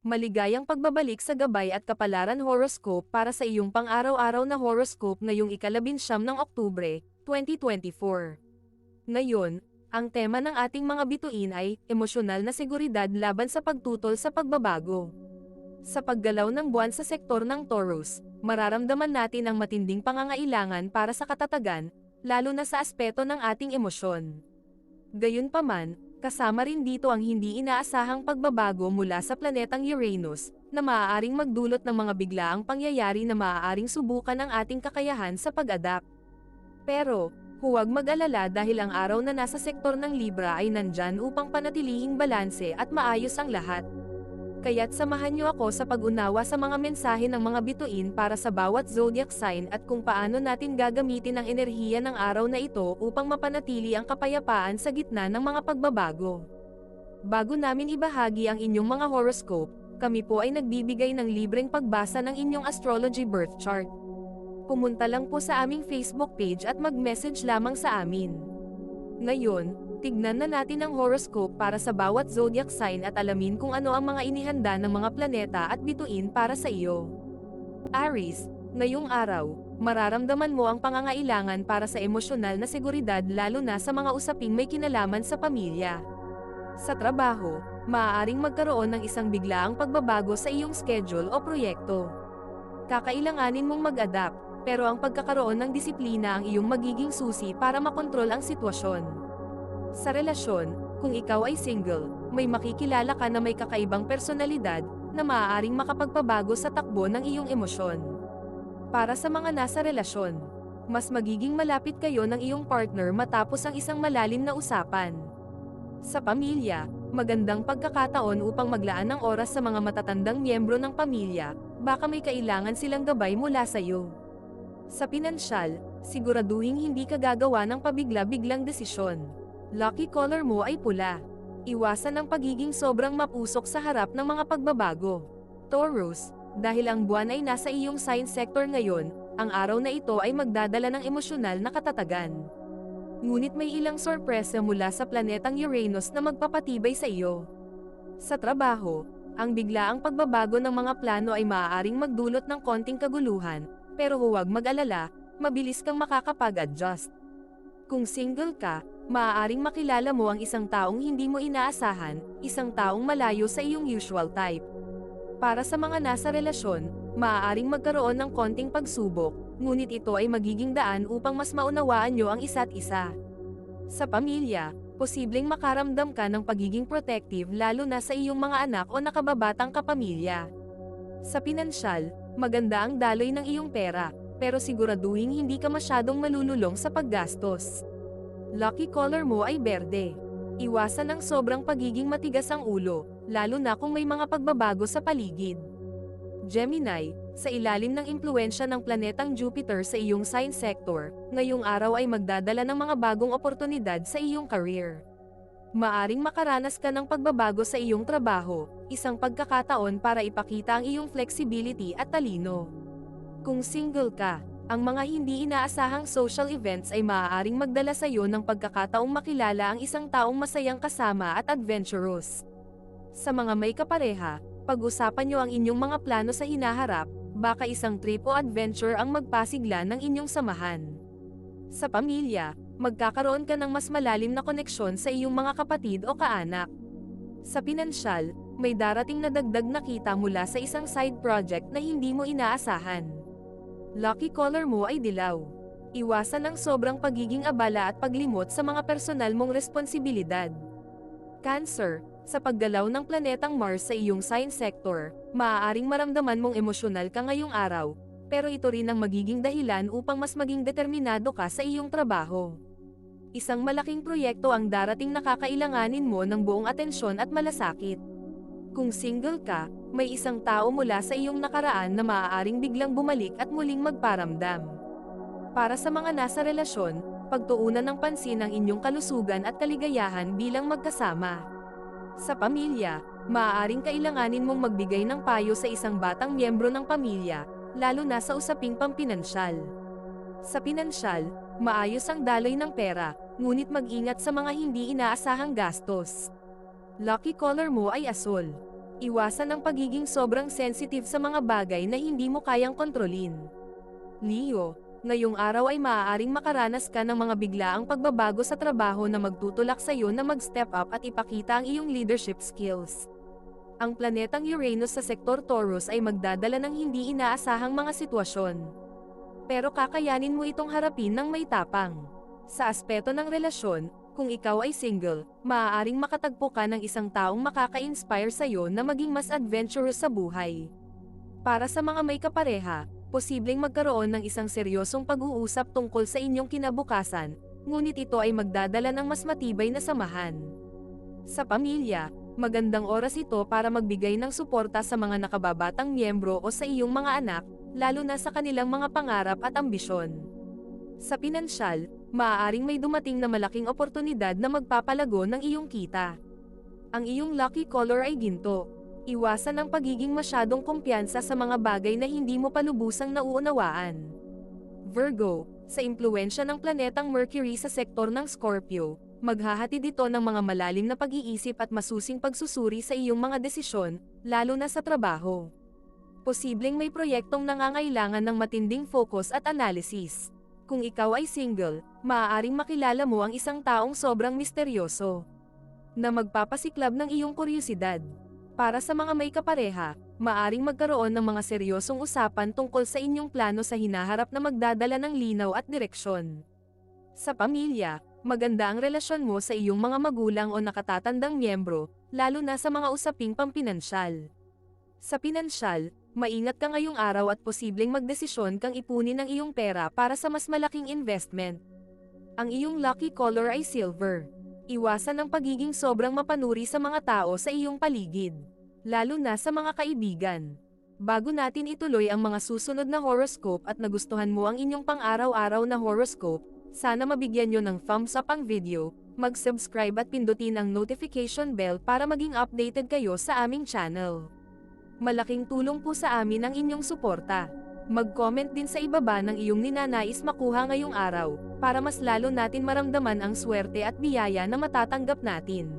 Maligayang pagbabalik sa gabay at kapalaran horoscope para sa iyong pang-araw-araw na horoscope ngayong ika-19 ng Oktubre, 2024. Ngayon, ang tema ng ating mga bituin ay emosyonal na seguridad laban sa pagtutol sa pagbabago. Sa paggalaw ng buwan sa sektor ng Taurus, mararamdaman natin ang matinding pangangailangan para sa katatagan, lalo na sa aspeto ng ating emosyon. Gayunpaman, kasama rin dito ang hindi inaasahang pagbabago mula sa planetang Uranus, na maaaring magdulot ng mga biglaang pangyayari na maaaring subukan ang ating kakayahan sa pag-adapt. Pero, huwag mag-alala dahil ang araw na nasa sektor ng Libra ay nandyan upang panatilihing balanse at maayos ang lahat. Kaya't samahan niyo ako sa pag-unawa sa mga mensahe ng mga bituin para sa bawat zodiac sign at kung paano natin gagamitin ang enerhiya ng araw na ito upang mapanatili ang kapayapaan sa gitna ng mga pagbabago. Bago namin ibahagi ang inyong mga horoscope, kami po ay nagbibigay ng libreng pagbasa ng inyong astrology birth chart. Pumunta lang po sa aming Facebook page at mag-message lamang sa amin. Ngayon, tignan na natin ang horoscope para sa bawat zodiac sign at alamin kung ano ang mga inihanda ng mga planeta at bituin para sa iyo. Aries, ngayong araw, mararamdaman mo ang pangangailangan para sa emosyonal na seguridad lalo na sa mga usaping may kinalaman sa pamilya. Sa trabaho, maaaring magkaroon ng isang biglaang pagbabago sa iyong schedule o proyekto. Kakailanganin mong mag-adapt, pero ang pagkakaroon ng disiplina ang iyong magiging susi para makontrol ang sitwasyon. Sa relasyon, kung ikaw ay single, may makikilala ka na may kakaibang personalidad, na maaaring makapagpabago sa takbo ng iyong emosyon. Para sa mga nasa relasyon, mas magiging malapit kayo ng iyong partner matapos ang isang malalim na usapan. Sa pamilya, magandang pagkakataon upang maglaan ng oras sa mga matatandang miyembro ng pamilya, baka may kailangan silang gabay mula sa iyo. Sa pinansyal, siguraduhing hindi ka gagawa ng pabigla-biglang desisyon. Lucky color mo ay pula. Iwasan ang pagiging sobrang mapusok sa harap ng mga pagbabago. Taurus, dahil ang buwan ay nasa iyong sign sector ngayon, ang araw na ito ay magdadala ng emosyonal na katatagan. Ngunit may ilang sorpresa mula sa planetang Uranus na magpapatibay sa iyo. Sa trabaho, ang biglaang pagbabago ng mga plano ay maaaring magdulot ng konting kaguluhan, pero huwag mag-alala, mabilis kang makakapag-adjust. Kung single ka, maaaring makilala mo ang isang taong hindi mo inaasahan, isang taong malayo sa iyong usual type. Para sa mga nasa relasyon, maaaring magkaroon ng konting pagsubok, ngunit ito ay magiging daan upang mas maunawaan nyo ang isa't isa. Sa pamilya, posibleng makaramdam ka ng pagiging protective lalo na sa iyong mga anak o nakababatang kapamilya. Sa pinansyal, maganda ang daloy ng iyong pera, pero siguraduhin hindi ka masyadong malululong sa paggastos. Lucky color mo ay berde. Iwasan ang sobrang pagiging matigas ang ulo, lalo na kung may mga pagbabago sa paligid. Gemini, sa ilalim ng impluensya ng planetang Jupiter sa iyong sign sector, ngayong araw ay magdadala ng mga bagong oportunidad sa iyong career. Maaring makaranas ka ng pagbabago sa iyong trabaho, isang pagkakataon para ipakita ang iyong flexibility at talino. Kung single ka, ang mga hindi inaasahang social events ay maaaring magdala sa iyo ng pagkakataong makilala ang isang taong masayang kasama at adventurous. Sa mga may kapareha, pag-usapan niyo ang inyong mga plano sa hinaharap, baka isang trip o adventure ang magpasigla ng inyong samahan. Sa pamilya, magkakaroon ka ng mas malalim na koneksyon sa iyong mga kapatid o kaanak. Sa pinansyal, may darating na dagdag na kita mula sa isang side project na hindi mo inaasahan. Lucky color mo ay dilaw. Iwasan ang sobrang pagiging abala at paglimot sa mga personal mong responsibilidad. Cancer, sa paggalaw ng planetang Mars sa iyong sign sector, maaaring maramdaman mong emosyonal ka ngayong araw, pero ito rin ang magiging dahilan upang mas maging determinado ka sa iyong trabaho. Isang malaking proyekto ang darating na kakailanganin mo ng buong atensyon at malasakit. Kung single ka, may isang tao mula sa iyong nakaraan na maaaring biglang bumalik at muling magparamdam. Para sa mga nasa relasyon, pagtuunan ng pansin ang inyong kalusugan at kaligayahan bilang magkasama. Sa pamilya, maaaring kailanganin mong magbigay ng payo sa isang batang miyembro ng pamilya, lalo na sa usaping pampinansyal. Sa pinansyal, maayos ang daloy ng pera, ngunit mag-ingat sa mga hindi inaasahang gastos. Lucky color mo ay asul. Iwasan ang pagiging sobrang sensitive sa mga bagay na hindi mo kayang kontrolin. Leo, ngayong araw ay maaaring makaranas ka ng mga biglaang pagbabago sa trabaho na magtutulak sa iyo na mag-step up at ipakita ang iyong leadership skills. Ang planetang Uranus sa sektor Taurus ay magdadala ng hindi inaasahang mga sitwasyon. Pero kakayanin mo itong harapin ng may tapang. Sa aspeto ng relasyon, kung ikaw ay single, maaaring makatagpo ka ng isang taong makaka-inspire sa iyo na maging mas adventurous sa buhay. Para sa mga may kapareha, posibleng magkaroon ng isang seryosong pag-uusap tungkol sa inyong kinabukasan, ngunit ito ay magdadala ng mas matibay na samahan. Sa pamilya, magandang oras ito para magbigay ng suporta sa mga nakababatang miyembro o sa iyong mga anak, lalo na sa kanilang mga pangarap at ambisyon. Sa pinansyal, maaaring may dumating na malaking oportunidad na magpapalago ng iyong kita. Ang iyong lucky color ay ginto. Iwasan ang pagiging masyadong kumpiyansa sa mga bagay na hindi mo palubusang nauunawaan. Virgo, sa impluwensya ng planetang Mercury sa sektor ng Scorpio, maghahatid ito ng mga malalim na pag-iisip at masusing pagsusuri sa iyong mga desisyon, lalo na sa trabaho. Posibleng may proyektong nangangailangan ng matinding focus at analysis. Kung ikaw ay single, maaaring makilala mo ang isang taong sobrang misteryoso na magpapasiklab ng iyong kuryosidad. Para sa mga may kapareha, maaaring magkaroon ng mga seryosong usapan tungkol sa inyong plano sa hinaharap na magdadala ng linaw at direksyon. Sa pamilya, maganda ang relasyon mo sa iyong mga magulang o nakatatandang miyembro, lalo na sa mga usaping pampinansyal. Sa pinansyal, maingat ka ngayong araw at posibleng magdesisyon kang ipunin ang iyong pera para sa mas malaking investment. Ang iyong lucky color ay silver. Iwasan ang pagiging sobrang mapanuri sa mga tao sa iyong paligid, lalo na sa mga kaibigan. Bago natin ituloy ang mga susunod na horoscope at nagustuhan mo ang inyong pang-araw-araw na horoscope, sana mabigyan nyo ng thumbs up ang video, mag-subscribe at pindutin ang notification bell para maging updated kayo sa aming channel. Malaking tulong po sa amin ang inyong suporta. Mag-comment din sa ibaba ng iyong ninanais makuha ngayong araw, para mas lalo natin maramdaman ang swerte at biyaya na matatanggap natin.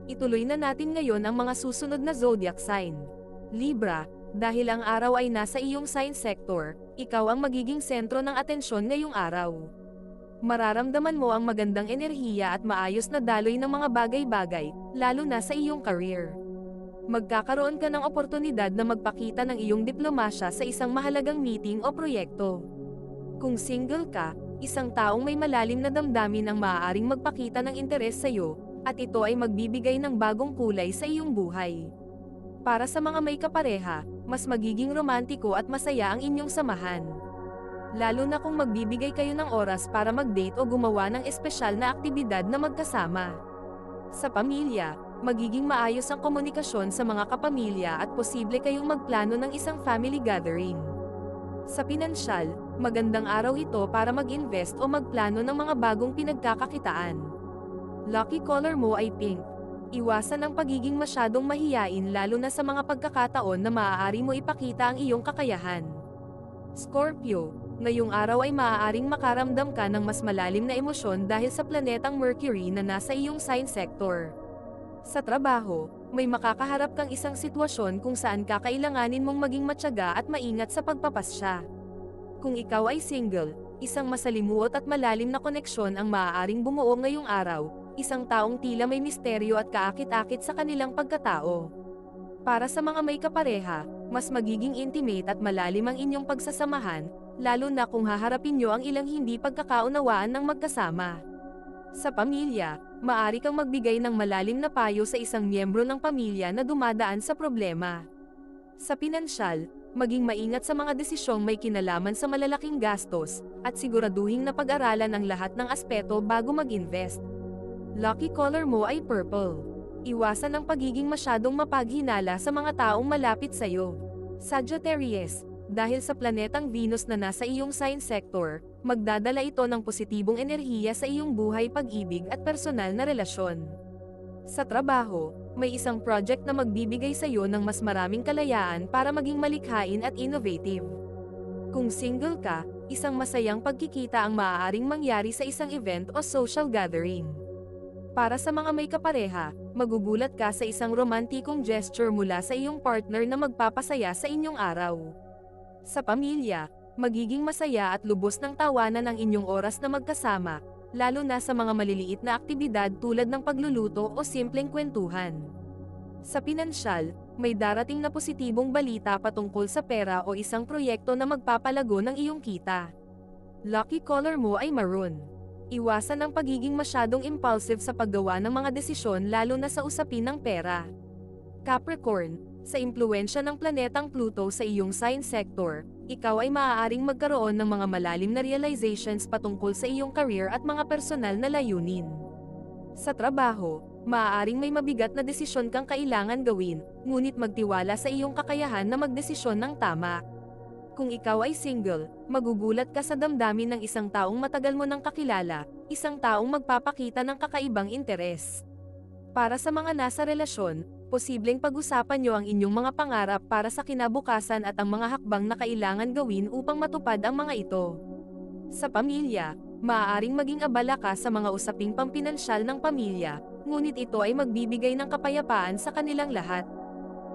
Ituloy na natin ngayon ang mga susunod na zodiac sign. Libra, dahil ang araw ay nasa iyong sign sector, ikaw ang magiging sentro ng atensyon ngayong araw. Mararamdaman mo ang magandang enerhiya at maayos na daloy ng mga bagay-bagay, lalo na sa iyong career. Magkakaroon ka ng oportunidad na magpakita ng iyong diplomasya sa isang mahalagang meeting o proyekto. Kung single ka, isang taong may malalim na damdamin ang maaaring magpakita ng interes sa iyo, at ito ay magbibigay ng bagong kulay sa iyong buhay. Para sa mga may kapareha, mas magiging romantiko at masaya ang inyong samahan. Lalo na kung magbibigay kayo ng oras para mag-date o gumawa ng espesyal na aktibidad na magkasama. Sa pamilya, magiging maayos ang komunikasyon sa mga kapamilya at posible kayong magplano ng isang family gathering. Sa pinansyal, magandang araw ito para mag-invest o magplano ng mga bagong pinagkakakitaan. Lucky color mo ay pink. Iwasan ang pagiging masyadong mahiyain lalo na sa mga pagkakataon na maaari mo ipakita ang iyong kakayahan. Scorpio, ngayong araw ay maaaring makaramdam ka ng mas malalim na emosyon dahil sa planetang Mercury na nasa iyong sign sector. Sa trabaho, may makakaharap kang isang sitwasyon kung saan kakailanganin mong maging matyaga at maingat sa pagpapasya. Kung ikaw ay single, isang masalimuot at malalim na koneksyon ang maaaring bumuo ngayong araw, isang taong tila may misteryo at kaakit-akit sa kanilang pagkatao. Para sa mga may kapareha, mas magiging intimate at malalim ang inyong pagsasamahan, lalo na kung haharapin nyo ang ilang hindi pagkakaunawaan ng magkasama. Sa pamilya, maaari kang magbigay ng malalim na payo sa isang miyembro ng pamilya na dumadaan sa problema. Sa pinansyal, maging maingat sa mga desisyong may kinalaman sa malalaking gastos, at siguraduhing napag-aralan ang lahat ng aspeto bago mag-invest. Lucky color mo ay purple. Iwasan ang pagiging masyadong mapaghinala sa mga taong malapit sa'yo. Sagittarius, dahil sa planetang Venus na nasa iyong sign sector, magdadala ito ng positibong enerhiya sa iyong buhay, pag-ibig at personal na relasyon. Sa trabaho, may isang project na magbibigay sa iyo ng mas maraming kalayaan para maging malikhain at innovative. Kung single ka, isang masayang pagkikita ang maaaring mangyari sa isang event o social gathering. Para sa mga may kapareha, magugulat ka sa isang romantikong gesture mula sa iyong partner na magpapasaya sa inyong araw. Sa pamilya, magiging masaya at lubos ng tawanan ang inyong oras na magkasama, lalo na sa mga maliliit na aktibidad tulad ng pagluluto o simpleng kwentuhan. Sa pinansyal, may darating na positibong balita patungkol sa pera o isang proyekto na magpapalago ng iyong kita. Lucky color mo ay maroon. Iwasan ang pagiging masyadong impulsive sa paggawa ng mga desisyon lalo na sa usapin ng pera. Capricorn, sa impluwensya ng planetang Pluto sa iyong sign sector, ikaw ay maaaring magkaroon ng mga malalim na realizations patungkol sa iyong career at mga personal na layunin. Sa trabaho, maaaring may mabigat na desisyon kang kailangan gawin, ngunit magtiwala sa iyong kakayahan na magdesisyon ng tama. Kung ikaw ay single, magugulat ka sa damdamin ng isang taong matagal mo nang kakilala, isang taong magpapakita ng kakaibang interes. Para sa mga nasa relasyon, posibleng pag-usapan niyo ang inyong mga pangarap para sa kinabukasan at ang mga hakbang na kailangan gawin upang matupad ang mga ito. Sa pamilya, maaaring maging abala ka sa mga usaping pampinansyal ng pamilya, ngunit ito ay magbibigay ng kapayapaan sa kanilang lahat.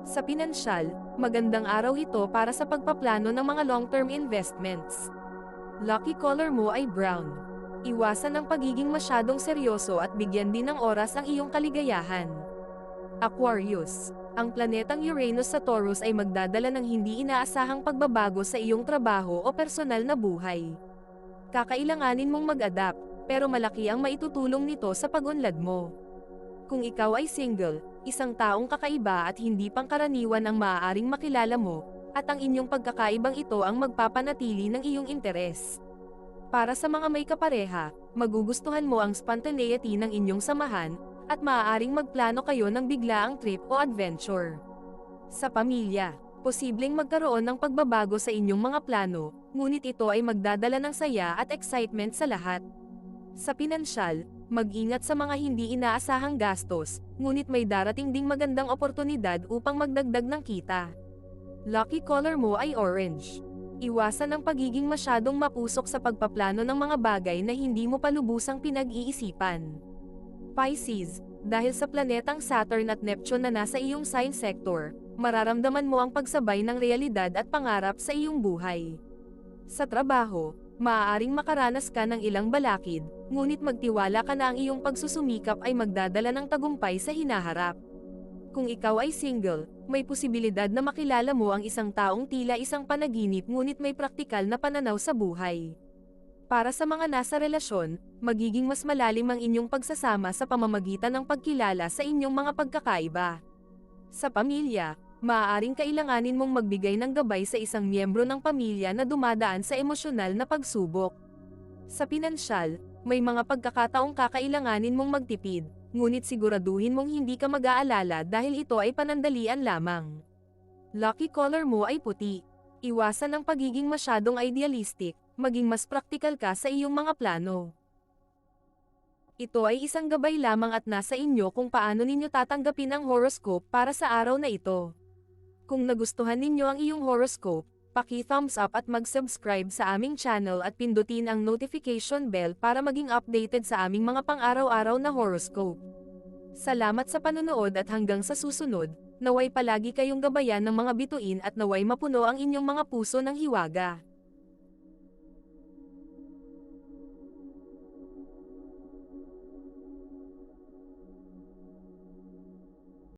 Sa pinansyal, magandang araw ito para sa pagpaplano ng mga long-term investments. Lucky color mo ay brown. Iwasan ang pagiging masyadong seryoso at bigyan din ng oras ang iyong kaligayahan. Aquarius, ang planetang Uranus sa Taurus ay magdadala ng hindi inaasahang pagbabago sa iyong trabaho o personal na buhay. Kakailanganin mong mag-adapt, pero malaki ang maitutulong nito sa pag-unlad mo. Kung ikaw ay single, isang taong kakaiba at hindi pangkaraniwan ang maaaring makilala mo, at ang inyong pagkakaibang ito ang magpapanatili ng iyong interes. Para sa mga may kapareha, magugustuhan mo ang spontaneity ng inyong samahan, at maaaring magplano kayo ng biglaang trip o adventure. Sa pamilya, posibleng magkaroon ng pagbabago sa inyong mga plano, ngunit ito ay magdadala ng saya at excitement sa lahat. Sa pinansyal, mag-ingat sa mga hindi inaasahang gastos, ngunit may darating ding magandang oportunidad upang magdagdag ng kita. Lucky color mo ay orange. Iwasan ang pagiging masyadong mapusok sa pagpaplano ng mga bagay na hindi mo palubusang pinag-iisipan. Pisces, dahil sa planetang Saturn at Neptune na nasa iyong sign sector, mararamdaman mo ang pagsabay ng realidad at pangarap sa iyong buhay. Sa trabaho, maaaring makaranas ka ng ilang balakid, ngunit magtiwala ka na ang iyong pagsusumikap ay magdadala ng tagumpay sa hinaharap. Kung ikaw ay single, may posibilidad na makilala mo ang isang taong tila isang panaginip ngunit may praktikal na pananaw sa buhay. Para sa mga nasa relasyon, magiging mas malalim ang inyong pagsasama sa pamamagitan ng pagkilala sa inyong mga pagkakaiba. Sa pamilya, maaaring kailanganin mong magbigay ng gabay sa isang miyembro ng pamilya na dumadaan sa emosyonal na pagsubok. Sa pinansyal, may mga pagkakataong kakailanganin mong magtipid, ngunit siguraduhin mong hindi ka mag-aalala dahil ito ay panandalian lamang. Lucky color mo ay puti. Iwasan ang pagiging masyadong idealistic, maging mas praktikal ka sa iyong mga plano. Ito ay isang gabay lamang at nasa inyo kung paano ninyo tatanggapin ang horoscope para sa araw na ito. Kung nagustuhan ninyo ang iyong horoscope, paki-thumbs up at mag-subscribe sa aming channel at pindutin ang notification bell para maging updated sa aming mga pang-araw-araw na horoscope. Salamat sa panonood at hanggang sa susunod, naway palagi kayong gabayan ng mga bituin at naway mapuno ang inyong mga puso ng hiwaga.